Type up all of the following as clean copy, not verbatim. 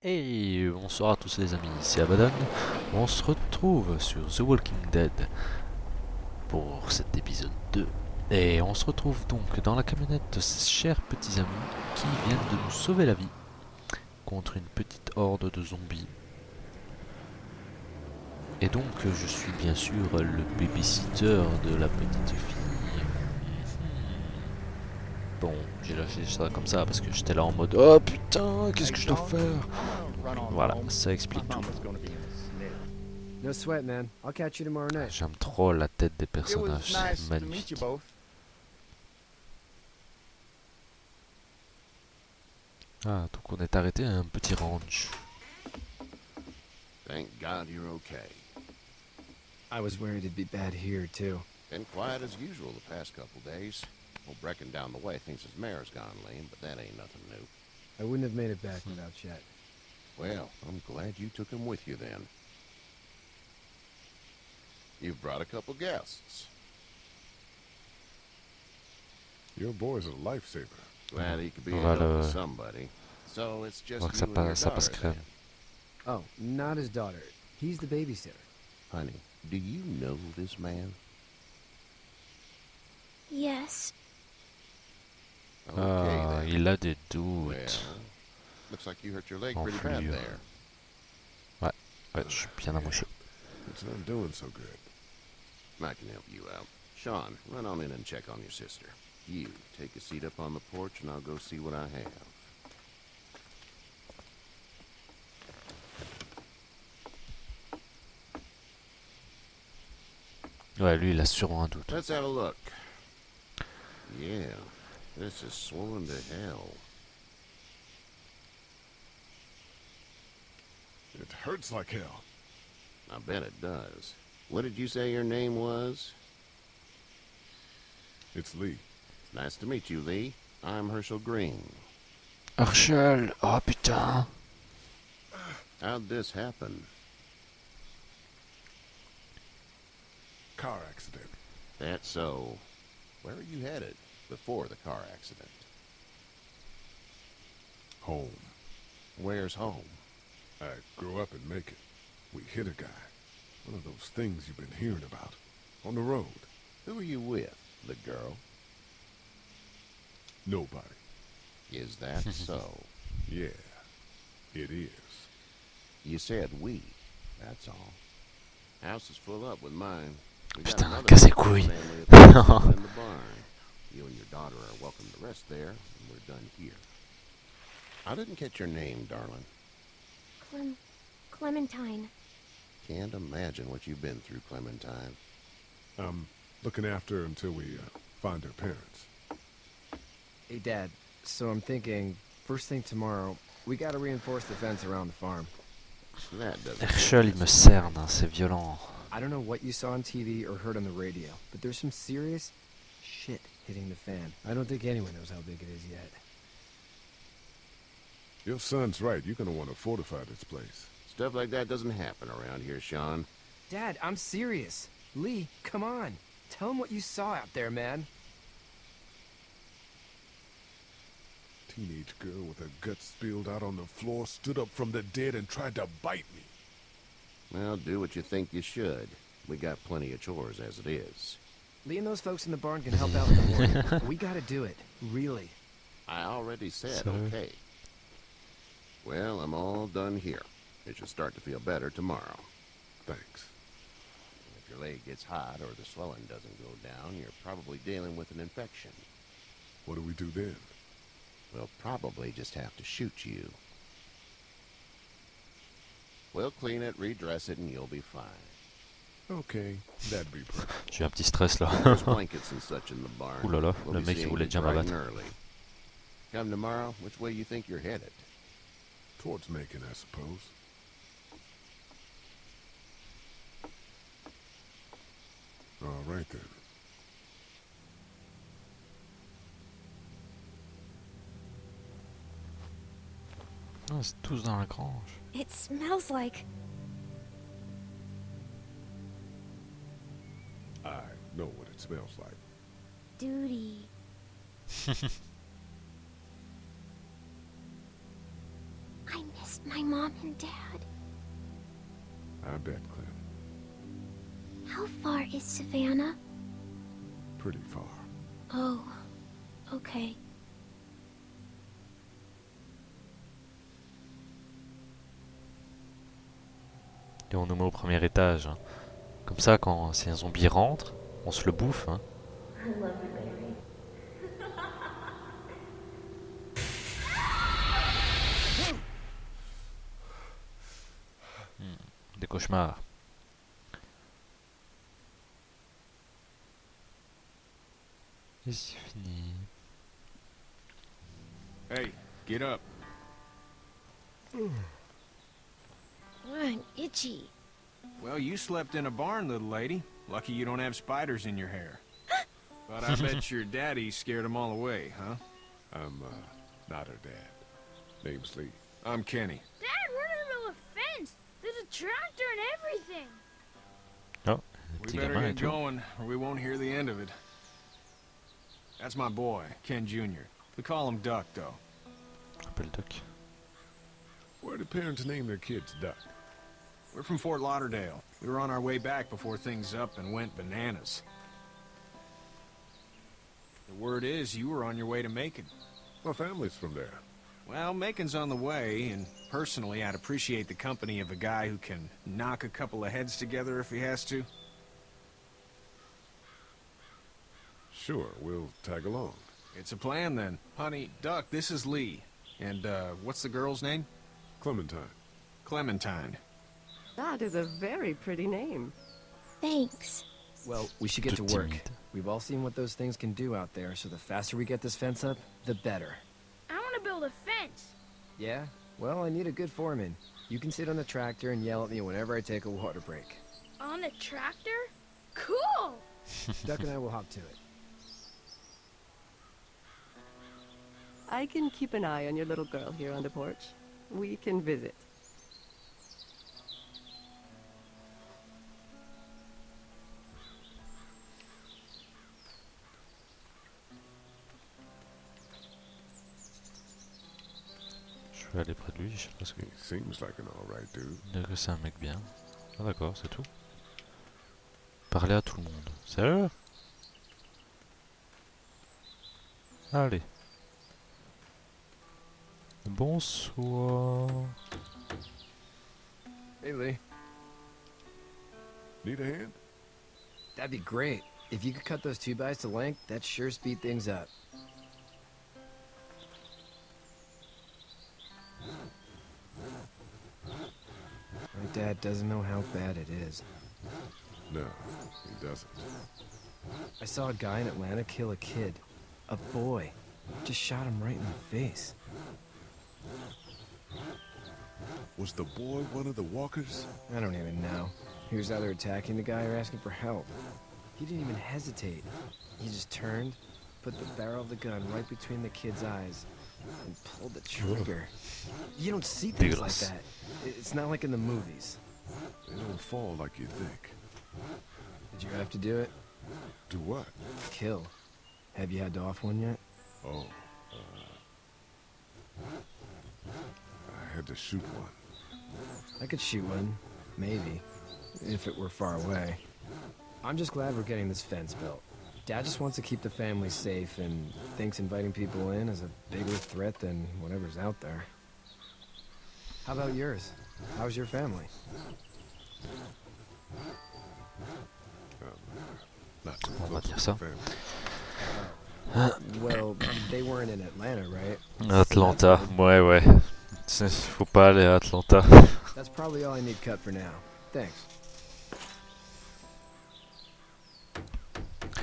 Et bonsoir à tous les amis, c'est Abbadone. On se retrouve sur The Walking Dead pour cet épisode 2. Et on se retrouve donc dans la camionnette de ces chers petits amis qui viennent de nous sauver la vie contre une petite horde de zombies. Et donc je suis bien sûr le babysitter de la petite fille. Bon, j'ai lâché ça comme ça parce que j'étais là en mode oh putain, qu'est-ce que je dois faire? Voilà, ça explique tout. No sweat, man. I'll catch you tomorrow night. J'aime trop la tête des personnages, c'est magnifique. Ah, donc on est arrêté à un petit ranch. Thank God you're okay. I was worried it'd be bad here, too. Been quiet as usual the past couple days. Well, Brecken down the way thinks his mare's gone lame, but that ain't nothing new. I wouldn't have made it back without Chet. Well, I'm glad you took him with you then. You've brought a couple guests. Your boy's a lifesaver. Glad he could be On a va help le- to somebody. So it's just voir que you and your ça passe daughter crème. then. Oh, not his daughter. He's the babysitter. Honey, do you know this man? Yes. Okay, Ah, then. il a des Well, doutes. looks like you hurt your leg En pretty bad fouillure. there. Ouais, je suis bien amoché. It's not doing so good. I can help you out. Sean, run on in and check on your sister. You, take a seat up on the porch and I'll go see what I have. Ouais, lui il a sûrement un doute. Let's have a look. Yeah, this is swollen to hell. It hurts like hell. I bet it does. What did you say your name was? It's Lee. Nice to meet you, Lee. I'm Herschel Green. Herschel, oh putain. How'd this happen? Car accident. That's so. Where are you headed before the car accident? Home. Where's home? I grew up in Macon. We hit a guy. One of those things you've been hearing about. On the road. Who are you with? The girl? Nobody. Is that so? Yeah, it is. You said we. That's all. House is full up with mine. We got Putain, another casse les family couilles. of people in the barn. You and your daughter are welcome to rest there, and we're done here. I didn't catch your name, darling. Clementine. Can't imagine what you've been through, Clementine. I'm looking after her until we find her parents. Hey, Dad. So I'm thinking, first thing tomorrow, we gotta reinforce the fence around the farm. That doesn't. Herschel il me cerne, hein, c'est violent. I don't know what you saw on TV or heard on the radio, but there's some serious shit hitting the fan. I don't think anyone knows how big it is yet. Your son's right. You're gonna want to fortify this place. Stuff like that doesn't happen around here, Sean. Dad, I'm serious. Lee, come on. Tell him what you saw out there, man. Teenage girl with her guts spilled out on the floor stood up from the dead and tried to bite me. Well, do what you think you should. We got plenty of chores as it is. Lee and those folks in the barn can help out in the morning. We gotta do it. Really. I already said So- okay. Well, I'm all done here. It should start to feel better tomorrow. Thanks. If your leg gets hot or the swelling doesn't go down, you're probably dealing with an infection. What do we do then? We'll probably just have to shoot you. We'll clean it, redress it, and you'll be fine. Okay, that'd be perfect. J'ai eu un petit stress là. There's blankets and such in the barn. Ouh là là, We'll le be mec il seeing voulait you déjà bright and m'abattre. early. Come tomorrow, which way you think you're headed? Towards Macon, I suppose. All right then. Ah, c'est tous dans la grange. It smells like... I know what it smells like. duty. I missed My mom and dad. I bet, Clem. How far is Savannah? Pretty far. Oh, okay. Et on nous met au premier étage. Hein. Comme ça, quand si un zombie rentre, on se le bouffe. Hein. Des cauchemars. Et c'est fini. Hey, get up. I'm itchy. Well, you slept in a barn, little lady. Lucky you don't have spiders in your hair. But I bet your daddy scared them all away, huh? I'm, not her dad. Name's Lee. I'm Kenny. Dad, we're in the middle of a fence. There's a tractor and everything. Oh, We petit better gamin et get tout. going, or we won't hear the end of it. That's my boy, Ken Jr. We call him Duck, though. Je m'appelle Doc. Where do parents name their kids Duck? We're from Fort Lauderdale. We were on our way back before things up and went bananas. The word is you were on your way to Macon. My family's from there. Well, Macon's on the way, and personally, I'd appreciate the company of a guy who can knock a couple of heads together if he has to. Sure, we'll tag along. It's a plan, then. Honey, Duck, this is Lee. And, what's the girl's name? Clementine. Clementine. That is a very pretty name. Thanks. Well, we should get to Tout work. timide. We've all seen what those things can do out there, so the faster we get this fence up, the better. I want to build a fence. Yeah? Well, I need a good foreman. You can sit on the tractor and yell at me whenever I take a water break. On a tractor? Cool! Duck and I will hop to it. I can keep an eye on your little girl here on the porch. We can visit. Je vais aller près de lui, je sais pas ce que... He seems like an alright dude. Il dirait que c'est un mec bien. Ah d'accord, c'est tout. Parler à tout le monde. Sérieux? Allez. Bonsoir. Hey, Lee. Need a hand? That'd be great. If you could cut those 2x to length, that'd sure speed things up. My dad doesn't know how bad it is. No, he doesn't. I saw a guy in Atlanta kill a kid. A boy. Just shot him right in the face. Was the boy one of the walkers? I don't even know. He was either attacking the guy or asking for help. He didn't even hesitate. He just turned, put the barrel of the gun right between the kid's eyes, and pulled the trigger. You don't see things like that. It's not like in the movies. They don't fall like you think. Did you have to do it? Do what? Kill. Have you had to off one yet? Oh, I had to shoot one. I could shoot one. Maybe. If it were far away. I'm just glad we're getting this fence built. Dad just wants to keep the family safe and thinks inviting people in is a bigger threat than whatever's out there. How about yours? How's your family? Not too On va close dire to ça. the family. Well, they weren't in Atlanta, right? Atlanta, ouais ouais. Faut pas aller à Atlanta. That's probably all I need cut for now. Thanks.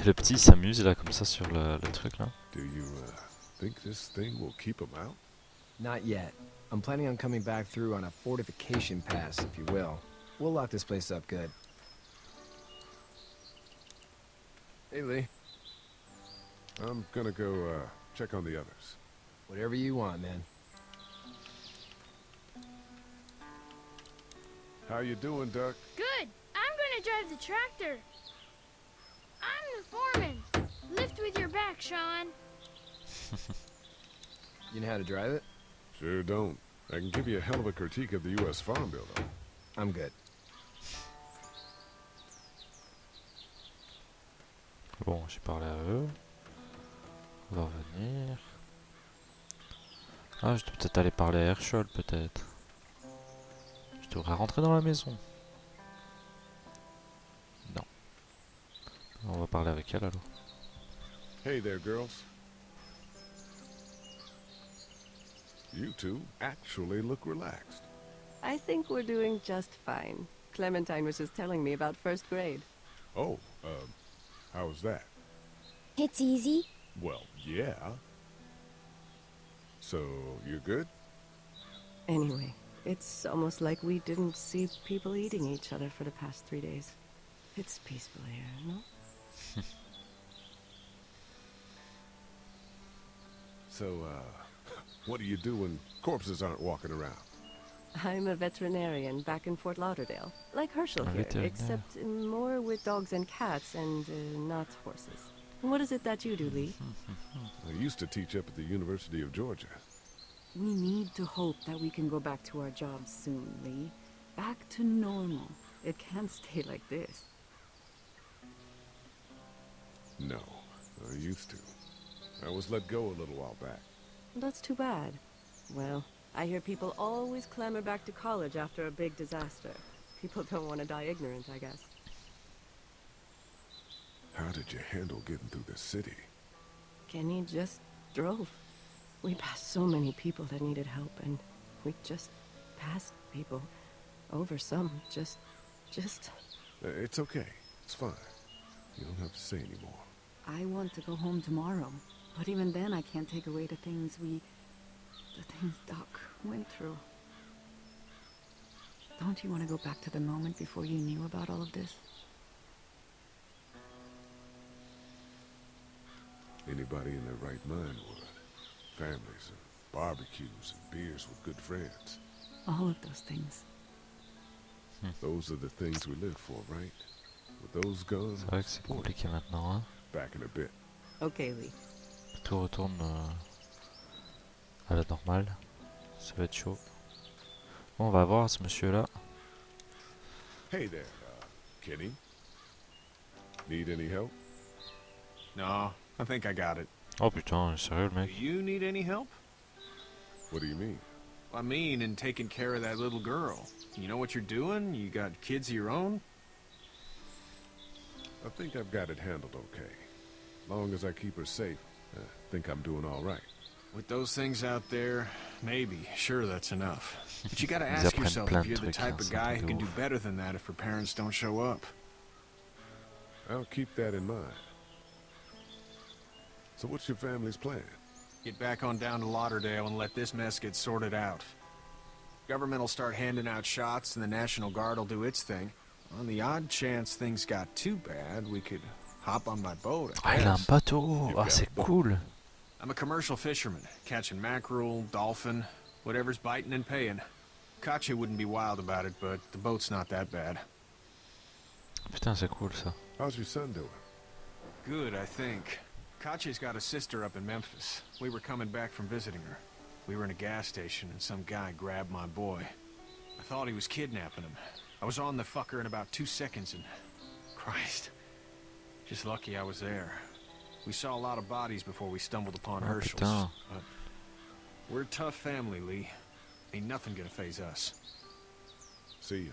Et le petit s'amuse là comme ça sur le truc là. Do you, think this thing will keep him out? Not yet. I'm planning on coming back through on a fortification pass, if you will. We'll lock this place up good. Hey, Lee. I'm gonna go, check on the others. Whatever you want, man. How you doing, Duck? Good. I'm gonna drive the tractor. I'm the foreman. Lift with your back, Sean. You know how to drive it? Sure don't. I can give you a hell of a critique of the U.S. Farm Bill, though. I'm good. Bon, j'ai parlé à eux. On va revenir. Ah, je dois peut-être aller parler à Herschel, peut-être. Je devrais rentrer dans la maison. Non. On va parler avec elle alors. Hey there, girls. You two actually look relaxed. I think we're doing just fine. Clementine was just telling me about first grade. Oh, how was that? It's easy. Well, yeah. So, you're good? Anyway, it's almost like we didn't see people eating each other for the past 3 days. It's peaceful here, no? So, what do you do when corpses aren't walking around? I'm a veterinarian back in Fort Lauderdale, like Herschel here, except more with dogs and cats and not horses. What is it that you do, Lee? I used to teach up at the University of Georgia. We need to hope that we can go back to our jobs soon, Lee. Back to normal. It can't stay like this. No, I used to. I was let go a little while back. That's too bad. Well, I hear people always clamor back to college after a big disaster. People don't want to die ignorant, I guess. How did you handle getting through the city? Kenny just drove. We passed so many people that needed help, and we just passed people. Over some, just... It's okay. It's fine. You don't have to say anymore. I want to go home tomorrow. But even then, I can't take away the things Doc went through. Don't you want to go back to the moment before you knew about all of this? Anybody in their right mind would. Families and barbecues and beers with good friends. All of those things. Those are the things we live for, right? With those guns, C'est vrai que c'est compliqué maintenant, hein. back in a bit. Okay, Lee. Tout retourne à la normale. Ça va être chaud. Bon, on va voir ce monsieur-là. Hey there, Kenny. Need any help? No, I think I got it. Oh putain, sérieux le Do mec? you need any help? What do you mean? I mean, in taking care of that little girl. You know what you're doing? You got kids of your own? I think I've got it handled okay. Long as I keep her safe, I think I'm doing all right. With those things out there, maybe. Sure, that's enough. But you gotta Ils ask apprennent yourself plein if de you're the trucs, type hein, of c'est un guy truc who de can do ouf. better than that if her parents don't show up. I'll keep that in mind. So what's your family's plan? Get back on down to Lauderdale and let this mess get sorted out. Government will start handing out shots and the National Guard will do its thing. On the odd chance things got too bad, we could hop on my boat, Ah, I il a un guess. bateau! Ah, c'est cool! I'm a commercial fisherman, catching mackerel, dolphin, whatever's biting and paying. Katya wouldn't be wild about it, but the boat's not that bad. Putain, c'est cool ça. How's your son doing? Good, I think. Katya's got a sister up in Memphis. We were coming back from visiting her. We were in a gas station and some guy grabbed my boy. I thought he was kidnapping him. I was on the fucker in about 2 seconds and... Christ. Just lucky I was there. We saw a lot of bodies before we stumbled upon Oh, Herschel's. putain. But we're a tough family, Lee. Ain't nothing gonna faze us. See ya.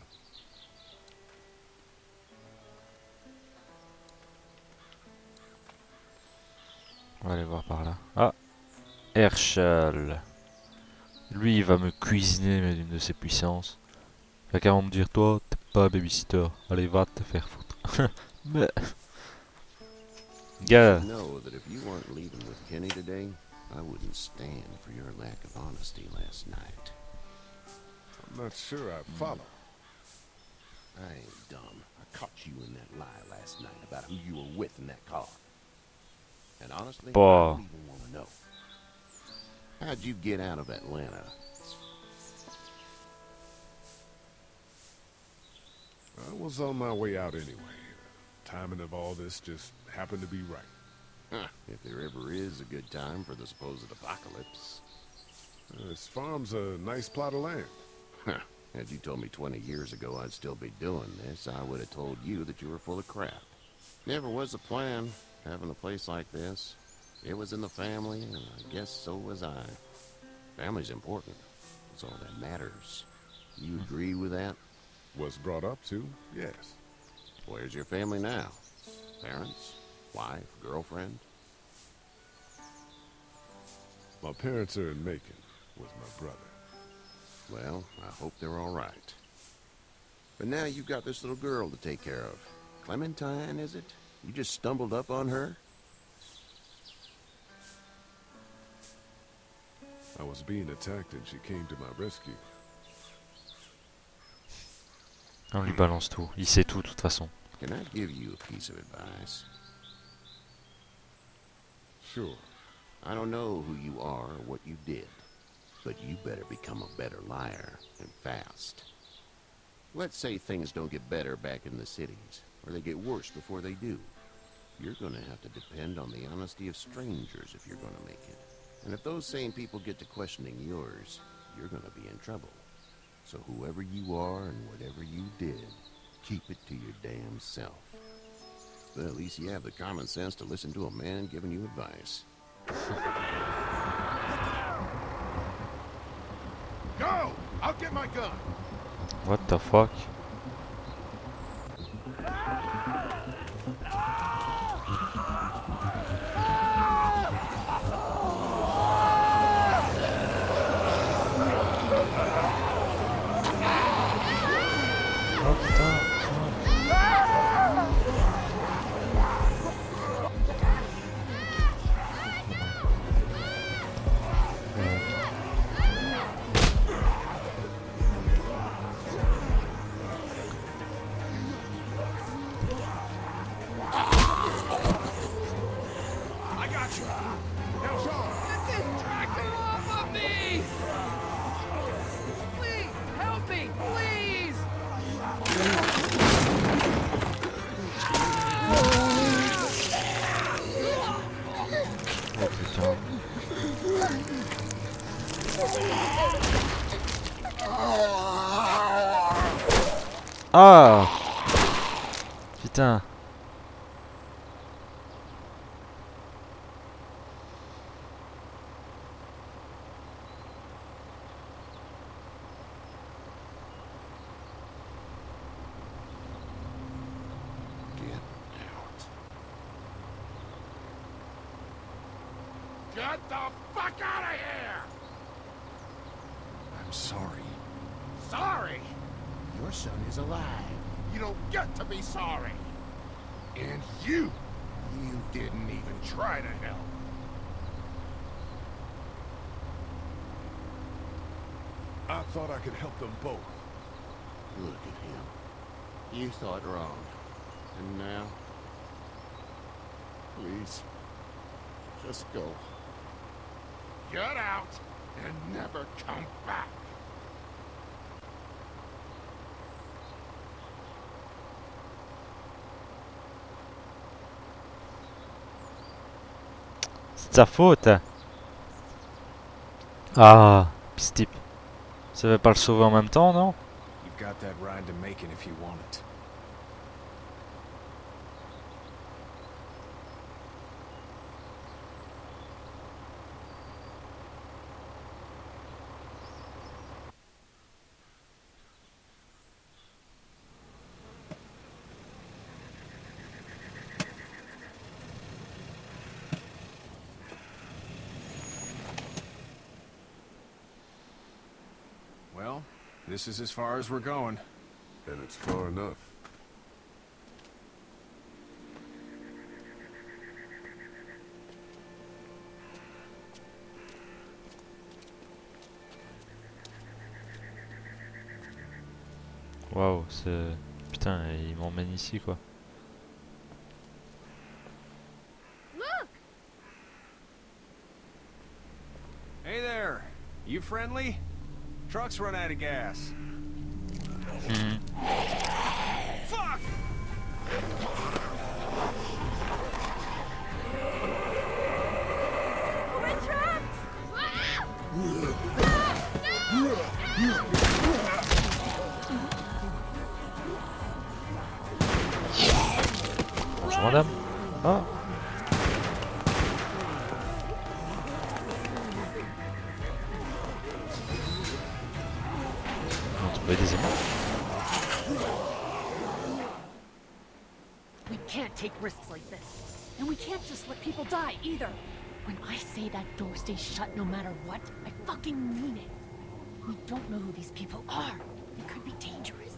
On va aller voir par là. Ah! Herschel! Lui, il va me cuisiner, mais d'une de ses puissances. Il va carrément me dire, toi, t'es pas babysitter. Allez, va te faire foutre. Mais... Gars, Know that if you weren't leaving with Kenny today, I wouldn't stand for your lack of honesty last night. I'm not sure I follow. I ain't dumb. I caught you in that lie last night about who you were with in that car. And honestly, I Bah. don't even want to know. How'd you get out of Atlanta? I was on my way out anyway. Timing of all this just happened to be right. Huh, if there ever is a good time for the supposed apocalypse. This farm's a nice plot of land. Had you told me 20 years ago I'd still be doing this, I would have told you that you were full of crap. Never was a plan, having a place like this. It was in the family, and I guess so was I. Family's important. It's all that matters. You agree with that? Was brought up to, yes. Where's your family now? Parents? Wife? Girlfriend? My parents are in Macon with my brother. Well, I hope they're all right. But now you've got this little girl to take care of. Clementine, is it? You just stumbled up on her? I was being attacked and she came to my rescue. On lui balance tout. Il sait tout de toute façon. Can I give you a piece of advice? Sure. I don't know who you are or what you did, but you better become a better liar, and fast. Let's say things don't get better back in the cities, or they get worse before they do. You're gonna have to depend on the honesty of strangers if you're gonna make it. And if those same people get to questioning yours, you're gonna be in trouble. So whoever you are and whatever you did, keep it to your damn self. But at least you have the common sense to listen to a man giving you advice. Go! I'll get my gun! What the fuck? Oh putain. Ah putain. Get the fuck out of here! I'm sorry. Sorry? Your son is alive. You don't get to be sorry. And you didn't even try to help. I thought I could help them both. Look at him. You thought wrong. And now? Please, just go. Get out and never come back. C'est de sa faute. Ah, pis type. Ça veut pas le sauver en même temps, non? You've got that ride to Macon if you want it. Well, this is as far as we're going. And it's far enough. Waouh, c'est... Putain, il m'emmène ici, quoi. Look! Hey there! You friendly? Truck's run out of gas. Fuck! We're trapped! Ah! Bonjour madame. Ah. On va trouver des aimants. We can't take risks like this. And we can't just let people die either. When I say that door stays shut no matter what, I fucking mean it. We don't know who these people are. They could be dangerous.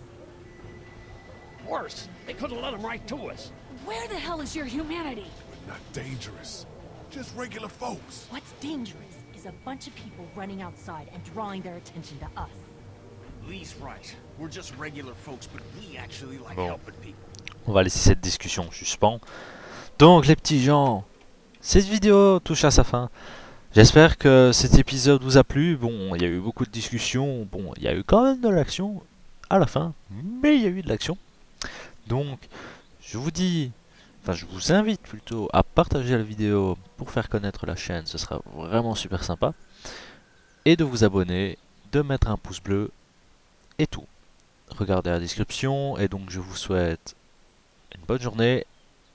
Worse, they could have let them right to us. Where the hell is your humanity? We're not dangerous. Just regular folks. What's dangerous is a bunch of people running outside and drawing their attention to us. Lee's right. We're just regular folks, but we actually like Bon. helping people. On va laisser cette discussion en suspens. Donc les petits gens, cette vidéo touche à sa fin. J'espère que cet épisode vous a plu. Bon, il y a eu beaucoup de discussions. Bon, il y a eu quand même de l'action à la fin. Mais il y a eu de l'action. Donc, je vous dis... Enfin, je vous invite plutôt à partager la vidéo pour faire connaître la chaîne. Ce sera vraiment super sympa. Et de vous abonner, de mettre un pouce bleu et tout. Regardez la description. Et donc, je vous souhaite une bonne journée.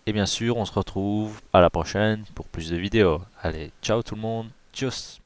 Et bien sûr, on se retrouve à la prochaine pour plus de vidéos. Allez, ciao tout le monde. Tchuss.